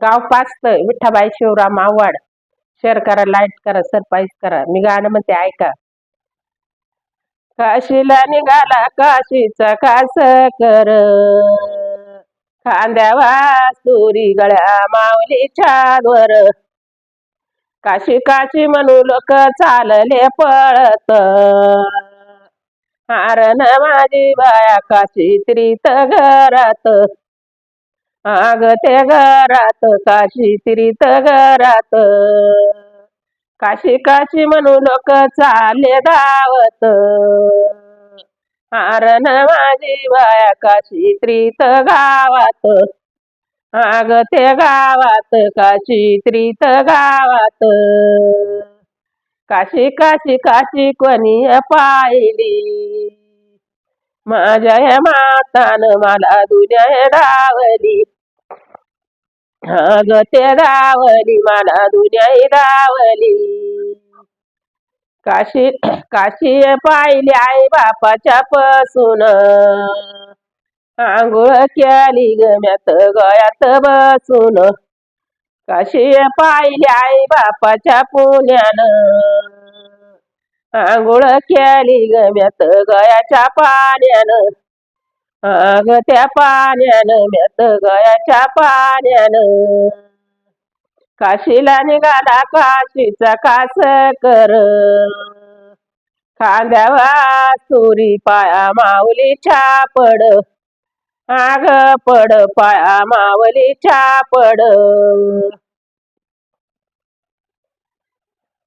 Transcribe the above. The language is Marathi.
गाव पाचतं विठाबाई शिवराम आव्हाड. शेअर करा, लाईक करा, सरप्राईज करा. मी गाणं म्हणते ऐका. काशीला निघाला काशीचा खास कर, खांद्यावा सुरी गळ्या माऊली छादवर. काशी काशी म्हणू लोक चालले पळत, हारण माझी बाया काशी त्रित घरात. आग ते घरात काशी त्रित घरात. काशी काशी म्हणू लोक चालले धावत, हारण माझी बाया काशी त्रित गावात. आग ते गावात काशी त्रित गावात. काशी काशी काशी कोणी पाहिली, माझ्या या मातान मला दुनिया धावली. अग ते धावली मला दुनिया धावली. काशी काशी पाहिली आई बापाच्या पासून, आंघोळ केली गम्यात गळ्यात बसून. काशी पाहिली आई बापाच्या पुण्यानं, आंघोळ केली गम्यात गयाच्या पाण्यानं. अग त्या पाण्यानं म्यात गयाच्या पाण्यानं. काशीला निघाला काशीचा खास कर, खांद्यावा सुरी पाया माऊली छापड. आग पड पाया माऊली छापड.